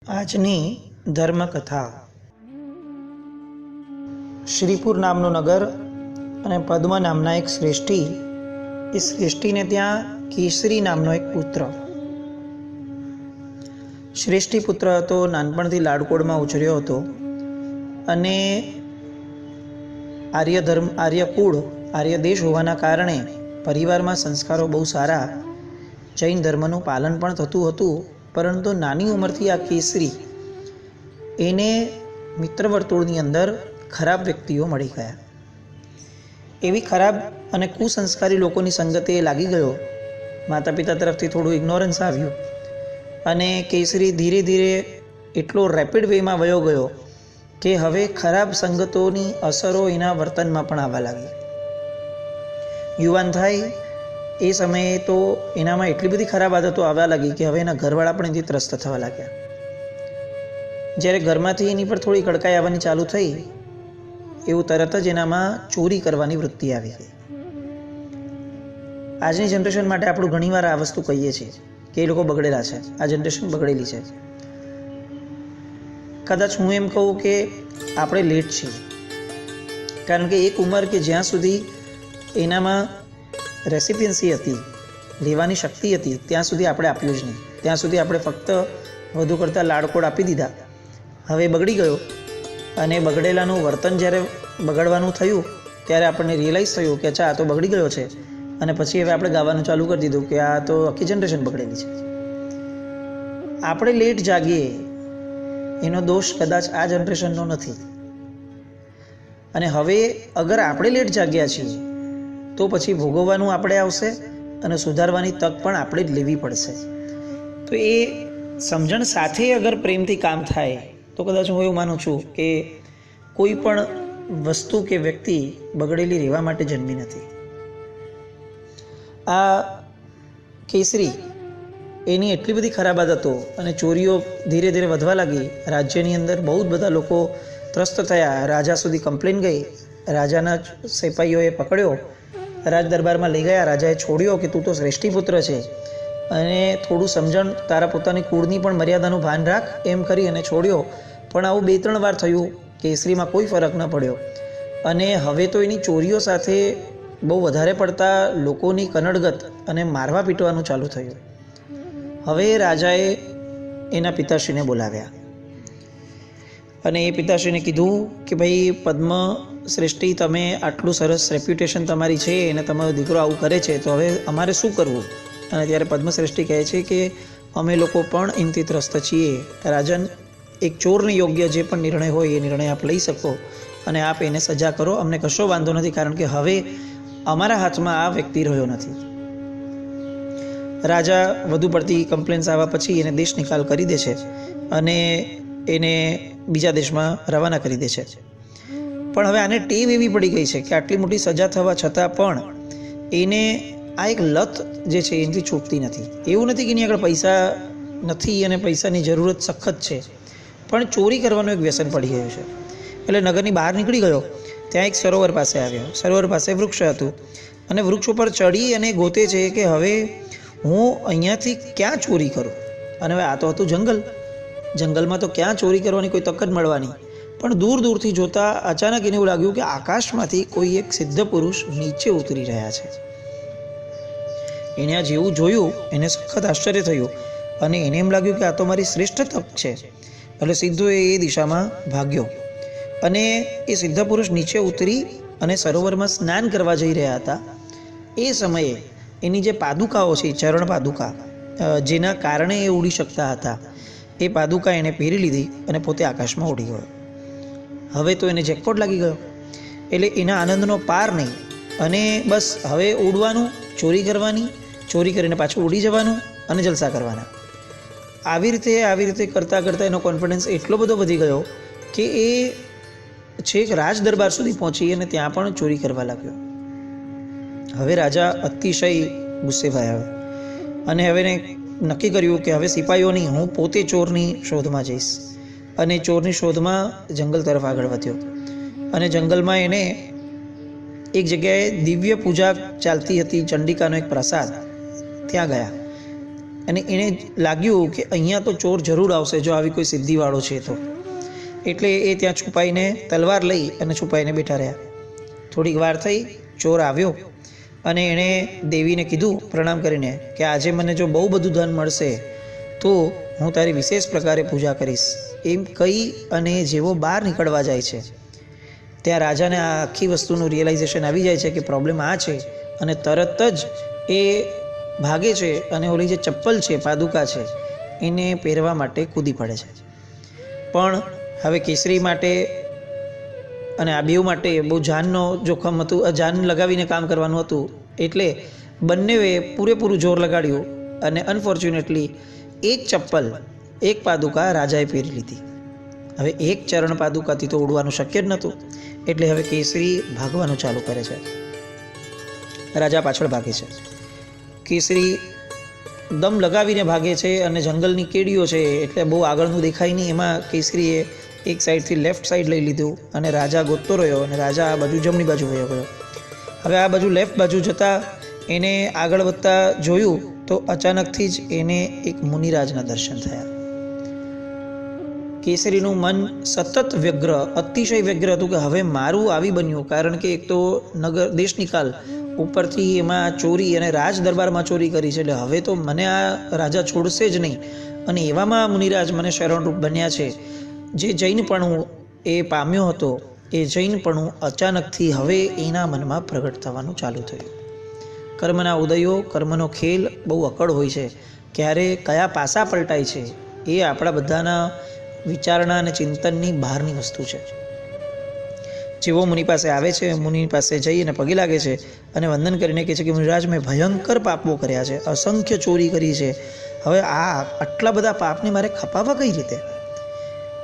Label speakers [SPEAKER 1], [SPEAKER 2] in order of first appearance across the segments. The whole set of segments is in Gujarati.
[SPEAKER 1] આજની ધર્મકથા. શ્રીપુર નામનું નગર અને પદ્મ નામના એક શ્રેષ્ઠી. એ શ્રેષ્ઠીને ત્યાં કેસરી નામનો એક પુત્ર. શ્રેષ્ઠી પુત્ર હતો, નાનપણથી લાડકોડમાં ઉછર્યો હતો અને આર્યકુળ આર્ય દેશ હોવાના કારણે પરિવારમાં સંસ્કારો બહુ સારા, જૈન ધર્મનું પાલન પણ થતું હતું. પરંતુ નાની ઉંમરથી આ કેસરી એને મિત્ર વર્તુળની અંદર ખરાબ વ્યક્તિઓ મળી ગયા. એવી ખરાબ અને કુસંસ્કારી લોકોની સંગતે લાગી ગયો. માતા પિતા તરફથી થોડું ઇગ્નોરન્સ આવ્યું અને કેસરી ધીરે ધીરે એટલો રેપિડ વેમાં વયો ગયો કે હવે ખરાબ સંગતોની અસરો એના વર્તનમાં પણ આવવા લાગી. યુવાન થાય એ સમયે તો એનામાં એટલી બધી ખરાબ આદતો આવવા લાગી કે હવે એના ઘરવાળા પણ એથી ત્રસ્ત થવા લાગ્યા. જ્યારે ઘરમાંથી એની પર થોડી કડકાઈ આવવાની ચાલુ થઈ, એવું તરત જ એનામાં ચોરી કરવાની વૃત્તિ આવી ગઈ. આજની જનરેશન માટે આપણે ઘણીવાર આ વસ્તુ કહીએ છીએ કે એ લોકો બગડેલા છે, આ જનરેશન બગડેલી છે. કદાચ હું એમ કહું કે આપણે લેટ છીએ, કારણ કે એક ઉંમર કે જ્યાં સુધી એનામાં રેસિપિયન્સી હતી, લેવાની શક્તિ હતી, ત્યાં સુધી આપણે આપ્યું જ નહીં. ત્યાં સુધી આપણે ફક્ત વધુ કરતાં લાડકોડ આપી દીધા. હવે બગડી ગયો અને બગડેલાનું વર્તન જ્યારે બગડવાનું થયું ત્યારે આપણને રિયલાઇઝ થયું કે અચ્છા આ તો બગડી ગયો છે. અને પછી હવે આપણે ગાવાનું ચાલુ કરી દીધું કે આ તો આખી જનરેશન બગડેલી છે. આપણે લેટ જાગીએ એનો દોષ કદાચ આ જનરેશનનો નથી. અને હવે અગર આપણે લેટ જાગ્યા છીએ તો પછી ભોગવવાનું આપણે આવશે અને સુધારવાની તક પણ આપણે જ લેવી પડશે. તો એ સમજણ સાથે અગર પ્રેમથી કામ થાય તો કદાચ હું એવું માનું છું કે કોઈ પણ વસ્તુ કે વ્યક્તિ બગડેલી રહેવા માટે જન્મી નથી. આ કેસરી એની એટલી બધી ખરાબ આદતો અને ચોરીઓ ધીરે ધીરે વધવા લાગી. રાજ્યની અંદર બહુ જ બધા લોકો ત્રસ્ત થયા. રાજા સુધી કમ્પ્લેન ગઈ. રાજાના સિપાહીઓએ પકડ્યો, રાજ દરબારમાં લઈ ગયા. રાજાએ છોડ્યો કે તું તો શ્રેષ્ઠી પુત્ર છે અને થોડું સમજણ, તારા પોતાની કુળની પણ મર્યાદાનું ભાન રાખ, એમ કરી અને છોડ્યો. પણ આવું 2-3 વાર થયું. કેસરીમાં કોઈ ફરક ન પડ્યો અને હવે તો એની ચોરીઓ સાથે બહુ વધારે પડતા લોકોની કનડગત અને મારવા પીટવાનું ચાલુ થયું. હવે રાજાએ એના પિતાશ્રીને બોલાવ્યા અને એ પિતાશ્રીને કીધું કે ભાઈ પદ્મ શ્રેષ્ઠી, તમે આટલું સરસ રેપ્યુટેશન તમારી છે અને તમારો દીકરો આવું કરે છે, તો હવે અમારે શું કરવું? અને ત્યારે પદ્મશ્રેષ્ઠી કહે છે કે અમે લોકો પણ એમથી ત્રસ્ત છીએ. રાજન, એક ચોરને યોગ્ય જે પણ નિર્ણય હોય એ નિર્ણય આપ લઈ શકો અને આપ એને સજા કરો. અમને કશો વાંધો નથી, કારણ કે હવે અમારા હાથમાં આ વ્યક્તિ રહ્યો નથી. રાજા વધુ પડતી કમ્પ્લેન્સ આવ્યા પછી એને દેશ નિકાલ કરી દે છે અને એને બીજા દેશમાં રવાના કરી દે છે. પણ હવે આને ટેવ એવી પડી ગઈ છે કે આટલી મોટી સજા થવા છતાં પણ એને આ એક લત જે છે એનાથી છૂટતી નથી. એવું નથી કે એની આગળ પૈસા નથી અને પૈસાની જરૂરત સખત છે, પણ ચોરી કરવાનું એક વ્યસન પડી ગયું છે. એટલે નગરની બહાર નીકળી ગયો. ત્યાં એક સરોવર પાસે આવ્યો. સરોવર પાસે વૃક્ષ હતું અને વૃક્ષ ઉપર ચડી અને ગોતે છે કે હવે હું અહીંયાથી ક્યાં ચોરી કરું. અને હવે આ તો હતું જંગલ. જંગલમાં તો ક્યાં ચોરી કરવાની કોઈ તક જ મળવાની. પણ દૂર દૂરથી જોતા અચાનક એને એવું લાગ્યું કે આકાશમાંથી કોઈ એક સિદ્ધ પુરુષ નીચે ઉતરી રહ્યા છે. એને આ જેવું જોયું એને સખત આશ્ચર્ય થયું અને એને એમ લાગ્યું કે આ તો મારી શ્રેષ્ઠ તક છે. એટલે સીધો એ દિશામાં ભાગ્યો અને એ સિદ્ધ પુરુષ નીચે ઉતરી અને સરોવરમાં સ્નાન કરવા જઈ રહ્યા હતા. એ સમયે એની જે પાદુકાઓ છે, ચરણ પાદુકા, જેના કારણે એ ઉડી શકતા હતા, એ પાદુકા એણે પહેરી લીધી અને પોતે આકાશમાં ઉડી ગયો. હવે તો એને જેકપોટ લાગી ગયો. એટલે એના આનંદનો પાર નહીં અને બસ હવે ઉડવાનું, ચોરી કરવાની, ચોરી કરીને પાછું ઉડી જવાનું અને જલસા કરવાના. આવી રીતે કરતાં કરતાં એનો કોન્ફિડન્સ એટલો બધો વધી ગયો કે એ છેક રાજ દરબાર સુધી પહોંચી અને ત્યાં પણ ચોરી કરવા લાગ્યો. હવે રાજા અતિશય ગુસ્સે થયા અને હવે નક્કી કર્યું કે હવે સિપાહીઓ નહીં, હું પોતે ચોરની શોધમાં જઈશ. અને ચોરની શોધમાં જંગલ તરફ આગળ વધ્યો અને જંગલમાં એને એક જગ્યાએ દિવ્ય પૂજા ચાલતી હતી, ચંડિકાનો એક પ્રસાદ, ત્યાં ગયા. અને એણે લાગ્યું કે અહીંયા તો ચોર જરૂર આવશે જો આવી કોઈ સિદ્ધિવાળો છે તો. એટલે એ ત્યાં છુપાઈને તલવાર લઈ અને છુપાઈને બેઠા રહ્યા. થોડીક વાર થઈ, ચોર આવ્યો અને એણે દેવીને કીધું પ્રણામ કરીને કે આજે મને જો બહુ બધું ધન મળશે તો હું તારી વિશેષ પ્રકારે પૂજા કરીશ. એમ કહી અને જેવો બહાર નીકળવા જાય છે ત્યાં રાજાને આ આખી વસ્તુનું રિયલાઇઝેશન આવી જાય છે કે પ્રોબ્લેમ આ છે, અને તરત જ એ ભાગે છે અને ઓલી જે ચપ્પલ છે, પાદુકા છે, એને પહેરવા માટે કૂદી પડે છે. પણ હવે કેસરી માટે અને આ બેઉ માટે બહુ જાનનો જોખમ હતું, જાન લગાવીને કામ કરવાનું હતું, એટલે બંનેએ પૂરેપૂરું જોર લગાડ્યું અને અનફોર્ચ્યુનેટલી એક ચપ્પલ, એક પાદુકા રાજાએ પહેરી લીધી. હવે એક ચરણ પાદુકાથી તો ઉડવાનું શક્ય જ નહોતું, એટલે હવે કેસરી ભાગવાનું ચાલુ કરે છે. રાજા પાછળ ભાગે છે. કેસરી દમ લગાવીને ભાગે છે અને જંગલની કેડીઓ છે એટલે બહુ આગળનું દેખાય નહીં, એમાં કેસરીએ એક સાઈડથી લેફ્ટ સાઈડ લઈ લીધું અને રાજા ગોતતો રહ્યો અને રાજા આ બાજુ જમણી બાજુ વયો ગયો. હવે આ બાજુ લેફ્ટ બાજુ જતાં એને આગળ વધતા જોયું તો અચાનકથી જ એને એક મુનિરાજના દર્શન થયા. કેસરીનું મન સતત વ્યગ્ર, અતિશય વ્યગ્ર હતું કે હવે મારું આવી બન્યું, કારણ કે એક તો નગર દેશ નિકાલ, ઉપરથી એમાં ચોરી અને રાજ દરબારમાં ચોરી કરી છે, એટલે હવે તો મને આ રાજા છોડશે જ નહીં. અને એવામાં મુનિરાજ મને શરણરૂપ બન્યા છે. જે જૈનપણું એ પામ્યો હતો એ જૈનપણું અચાનકથી હવે એના મનમાં પ્રગટ થવાનું ચાલુ થયું. કર્મના ઉદયો, કર્મનો ખેલ બહુ અકળ હોય છે, ક્યારે કયા પાસા પલટાય છે એ આપણા બધાના વિચારણા અને ચિંતનની બહારની વસ્તુ છે. જેવો મુનિ પાસે આવે છે, મુનિ પાસે જઈ અને પગે લાગે છે અને વંદન કરીને કહે છે કે મુનિરાજ, મેં ભયંકર પાપો કર્યા છે, અસંખ્ય ચોરી કરી છે, હવે આટલા બધા પાપને મારે ખપાવવા કઈ રીતે?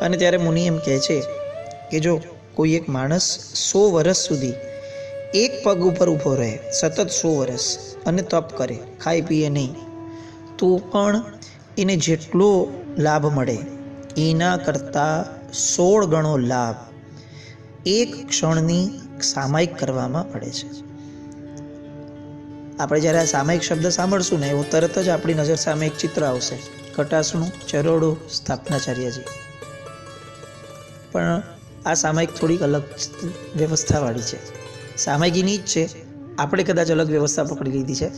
[SPEAKER 1] અને ત્યારે મુનિ એમ કહે છે કે જો કોઈ એક માણસ 100 વર્ષ સુધી એક પગ ઉપર ઊભો રહે, સતત 100 વર્ષ, અને તપ કરે, ખાઈ પીએ નહીં, તો પણ એને જેટલો લાભ મળે એના કરતાં 16 ગણો લાભ એક ક્ષણની સામાયિક કરવામાં પડે છે. આપણે જ્યારે આ સામાયિક શબ્દ સાંભળશું ને એવો તરત જ આપણી નજર સામે એક ચિત્ર આવશે, કટાસણું, ચરોડો, સ્થાપનાચાર્યજી. પણ આ સામાયિક થોડીક અલગ વ્યવસ્થાવાળી છે. સામાયિકની જ છે, આપણે કદાચ અલગ વ્યવસ્થા પકડી લીધી છે.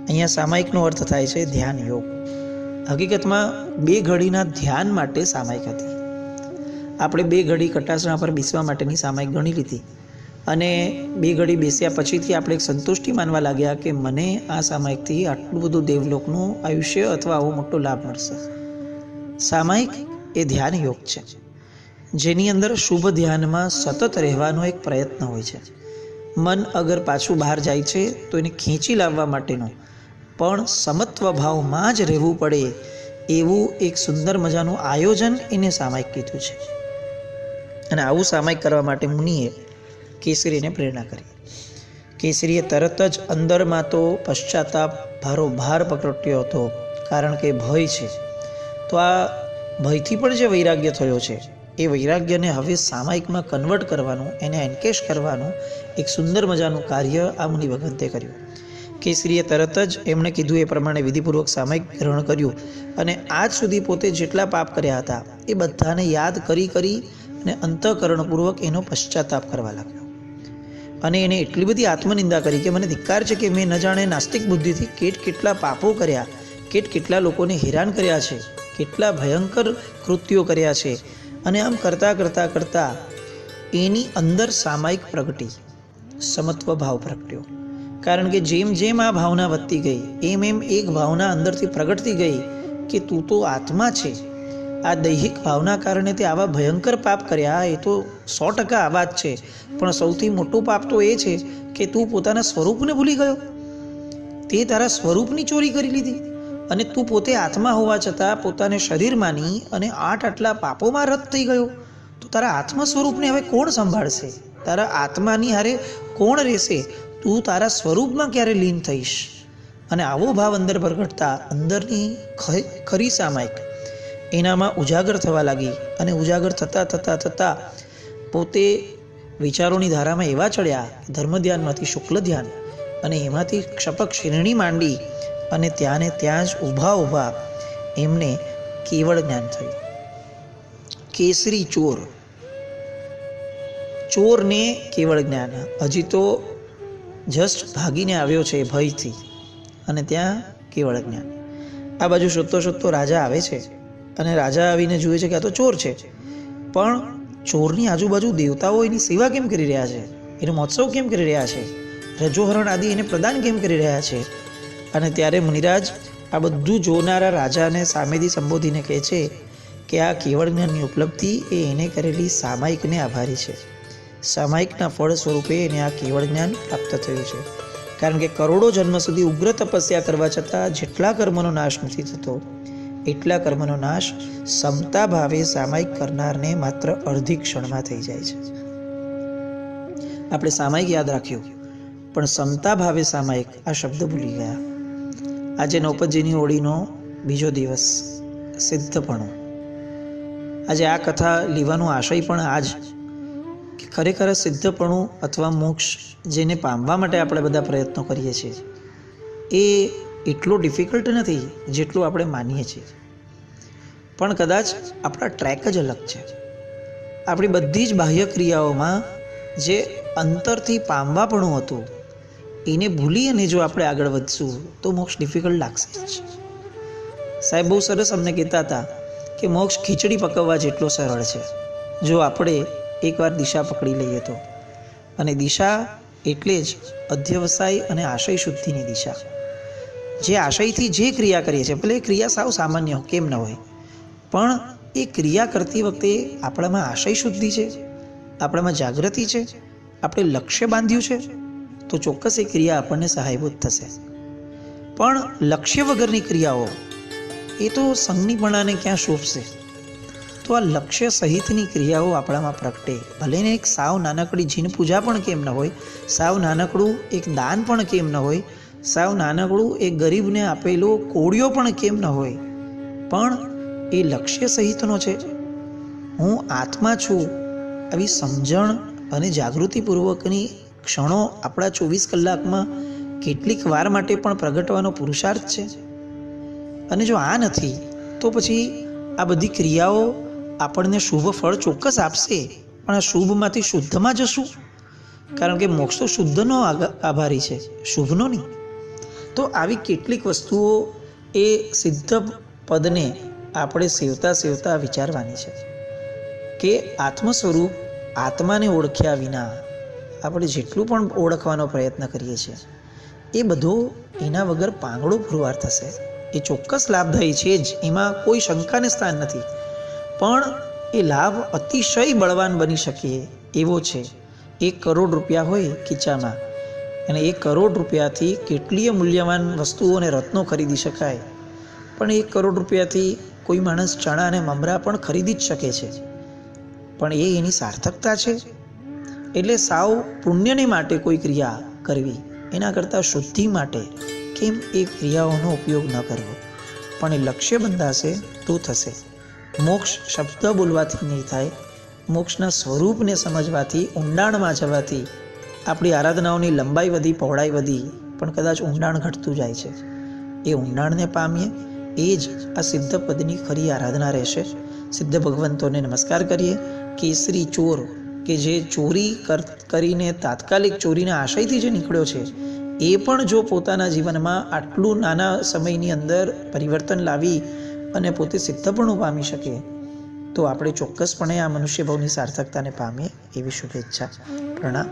[SPEAKER 1] અહીંયા સામાયિકનો અર્થ થાય છે ધ્યાન યોગ. હકીકતમાં 2 ઘડીના ધ્યાન માટે સામાયિક હતી. આપણે 2 ઘડી કટાસણા પર બેસવા માટેની સામાયિક ગણી લીધી અને 2 ઘડી બેસ્યા પછીથી આપણે એક સંતુષ્ટિ માનવા લાગ્યા કે મને આ સામાયિકથી આટલું બધું દેવલોકનું આયુષ્ય અથવા આવો મોટો લાભ મળશે. સામાયિક એ ધ્યાન યોગ છે, જેની અંદર શુભ ધ્યાનમાં સતત રહેવાનો એક પ્રયત્ન હોય છે. મન અગર પાછું બહાર જાય છે તો એને ખેંચી લાવવા માટેનો પણ સમત્વ ભાવમાં જ રહેવું પડે એવું એક સુંદર મજાનું આયોજન એને સામાયિક કીધું છે. અને આવું સામાયિક કરવા માટે મુનિએ કેસરીને પ્રેરણા કરી. કેસરીએ તરત જ અંદરમાં તો પશ્ચાતાપ ભારોભાર પકડ્યો હતો, કારણ કે ભય છે. તો આ ભયથી પણ જે વૈરાગ્ય થયો છે એ વૈરાગ્યને હવે સામાયિકમાં કન્વર્ટ કરવાનું, એને એન્કેશ કરવાનું એક સુંદર મજાનું કાર્ય આ મુનિ ભગવંતે કર્યું. કેસરીએ તરત જ એમણે કીધું એ પ્રમાણે વિધિપૂર્વક સામાયિક ગ્રહણ કર્યું અને આજ સુધી પોતે જેટલા પાપ કર્યા હતા એ બધાને યાદ કરી અને અંતઃકરણપૂર્વક એનો પશ્ચાતાપ કરવા લાગ્યો. અને એને એટલી બધી આત્મનિંદા કરી કે મને ધિક્કાર છે કે મેં ન જાણે નાસ્તિક બુદ્ધિથી કેટલા પાપો કર્યા, કેટલા લોકોને હેરાન કર્યા છે, કેટલા ભયંકર કૃત્યો કર્યા છે. અને આમ કરતાં એની અંદર સામાયિક પ્રગટી, સમત્વ ભાવ પ્રગટ્યો. કારણ કે જેમ આ ભાવના વધતી ગઈ એમ એક ભાવના અંદરથી પ્રગટતી ગઈ કે તું તો આત્મા છે. આ દૈહિક ભાવના કારણે તે આવા ભયંકર પાપ કર્યા એ તો 100% આ વાત છે, પણ સૌથી મોટું પાપ તો એ છે કે તું પોતાના સ્વરૂપને ભૂલી ગયો. તે તારા સ્વરૂપની ચોરી કરી લીધી અને તું પોતે આત્મા હોવા છતાં પોતાને શરીર માની અને આટલા પાપોમાં રત થઈ ગયો. તો તારા આત્મા સ્વરૂપને હવે કોણ સંભાળશે? તારા આત્માની હારે કોણ રહેશે? તું તારા સ્વરૂપમાં ક્યારે લીન થઈશ? અને આવો ભાવ અંદર પ્રગટતા અંદરની ખરી સામાયિક એનામાં ઉજાગર થવા લાગી. અને ઉજાગર થતાં પોતે વિચારોની ધારામાં એવા ચડ્યા ધર્મ ધ્યાનમાંથી શુક્લ ધ્યાન અને એમાંથી ક્ષપક શ્રેણી માંડી અને ત્યાં ને ત્યાં જ ઊભા ઊભા એમને કેવળ જ્ઞાન થયું. કેસરી ચોર, ચોરને કેવળ જ્ઞાન. હજી તો જસ્ટ ભાગીને આવ્યો છે ભયથી, અને ત્યાં કેવળ જ્ઞાન. આ બાજુ શોધતો શોધતો રાજા આવે છે, અને રાજા આવીને જુએ છે કે આ તો ચોર છે. પણ ચોરની આજુબાજુ દેવતાઓ એની સેવા કેમ કરી રહ્યા છે, એનો મહોત્સવ કેમ કરી રહ્યા છે, રજોહરણ આદિ એને પ્રદાન કેમ કરી રહ્યા છે? અને ત્યારે મુનિરાજ આ બધું જોનારા રાજાને સામેથી સંબોધીને કહે છે કે આ કેવળ જ્ઞાનની ઉપલબ્ધિ એ એને કરેલી સામાયિકને આભારી છે. સામાયિકના ફળ સ્વરૂપે એને આ કેવળ જ્ઞાન પ્રાપ્ત થયું છે. કારણ કે કરોડો જન્મ સુધી ઉગ્ર તપસ્યા કરવા છતાં જેટલા કર્મનો નાશ નથી થતો, એટલા કર્મનો નાશ સમતા ભાવે સામાયિક કરનારને માત્ર અડધી ક્ષણમાં થઈ જાય છે. આપણે સામાયિક યાદ રાખ્યું, પણ સમતા ભાવે સામાયિક આ શબ્દ ભૂલી ગયા. આજે નૌપતજીની હોળીનો બીજો દિવસ, સિદ્ધપણું. આજે આ કથા લેવાનો આશય પણ આ જ કે ખરેખર સિદ્ધપણું અથવા મોક્ષ જેને પામવા માટે આપણે બધા પ્રયત્નો કરીએ છીએ એ એટલો ડિફિકલ્ટ નથી જેટલું આપણે માનીએ છીએ. પણ કદાચ આપણા ટ્રેક જ અલગ છે. આપણી બધી જ બાહ્ય ક્રિયાઓમાં જે અંતરથી પામવાપણું હતું એને ભૂલી અને જો આપણે આગળ વધશું તો મોક્ષ ડિફિકલ્ટ લાગશે જ. સાહેબ બહુ સરસ અમને કહેતા હતા કે મોક્ષ ખીચડી પકવવા જેટલો સરળ છે જો આપણે એકવાર દિશા પકડી લઈએ તો. અને દિશા એટલે જ અધ્યવસાય અને આશય શુદ્ધિની દિશા. જે આશયથી જે ક્રિયા કરીએ છીએ, ભલે એ ક્રિયા સાવ સામાન્ય કેમ ન હોય, પણ એ ક્રિયા કરતી વખતે આપણામાં આશય શુદ્ધિ છે, આપણામાં જાગૃતિ છે, આપણે લક્ષ્ય બાંધ્યું છે, તો ચોક્કસ એ ક્રિયા આપણને સહાયભૂત થશે. પણ લક્ષ્ય વગરની ક્રિયાઓ એ તો સંગીપણાને ક્યાં શોભશે? તો આ લક્ષ્ય સહિતની ક્રિયાઓ આપણામાં પ્રગટે. ભલે ને એક સાવ નાનકડી જીન પૂજા પણ કેમ ન હોય, સાવ નાનકડું એક દાન પણ કેમ ન હોય, સાવ નાનકડું એક ગરીબને આપેલો કોળિયો પણ કેમ ન હોય, પણ એ લક્ષ્ય સહિતનો છે. હું આત્મા છું આવી સમજણ અને જાગૃતિપૂર્વકની ક્ષણો આપણા 24 કલાકમાં કેટલીક વાર માટે પણ પ્રગટવાનો પુરુષાર્થ છે. અને જો આ નથી તો પછી આ બધી ક્રિયાઓ આપણને શુભ ફળ ચોક્કસ આપશે, પણ આ શુભમાંથી શુદ્ધમાં જશું. કારણ કે મોક્ષ તો શુદ્ધનો આભારી છે, શુભનો નહીં. તો આવી કેટલીક વસ્તુઓ એ સિદ્ધ પદને આપણે સેવતા સેવતા વિચારવાની છે કે આત્મ સ્વરૂપ આત્માને ઓળખ્યા વિના આપણે જેટલું પણ ઓળખવાનો પ્રયત્ન કરીએ છીએ એ બધો એના વગર પાંગડો પુરવાર થશે. એ ચોક્કસ લાભદાયી છે જ, એમાં કોઈ શંકાને સ્થાન નથી. પણ એ લાભ અતિશય બળવાન બની શકે એવો છે. 1 કરોડ રૂપિયા હોય ખીચામાં અને 1 કરોડ રૂપિયાથી કેટલીય મૂલ્યવાન વસ્તુઓ અને રત્નો ખરીદી શકાય, પણ 1 કરોડ રૂપિયાથી કોઈ માણસ ચણા અને મમરા પણ ખરીદી જ શકે છે. પણ એ એની સાર્થકતા છે? એટલે સાવ પુણ્યને માટે કોઈ ક્રિયા કરવી એના કરતાં શુદ્ધિ માટે કેમ એ ક્રિયાઓનો ઉપયોગ ન કરવો? પણ એ લક્ષ્ય બંધાશે તો થશે. મોક્ષ શબ્દ બોલવાથી નહીં થાય, મોક્ષના સ્વરૂપને સમજવાથી, ઊંડાણમાં જવાથી આપણી આરાધનાઓની લંબાઈ વધી, પહોળાઈ વધી, પણ કદાચ ઊંડાણ ઘટતું જાય છે. એ ઊંડાણને પામીએ એ જ આ સિદ્ધ પદની ખરી આરાધના રહેશે. સિદ્ધ ભગવંતોને નમસ્કાર કરીએ. કેસરી ચોર કે જે ચોરી કરીને તાત્કાલિક ચોરીના આશયથી જે નીકળ્યો છે એ પણ જો પોતાના જીવનમાં આટલું નાના સમયની અંદર પરિવર્તન લાવી અને પોતે સિદ્ધપણું પામી શકે તો આપણે ચોક્કસપણે આ મનુષ્ય ભાવની સાર્થકતાને પામીએ એવી શુભેચ્છા. પ્રણામ.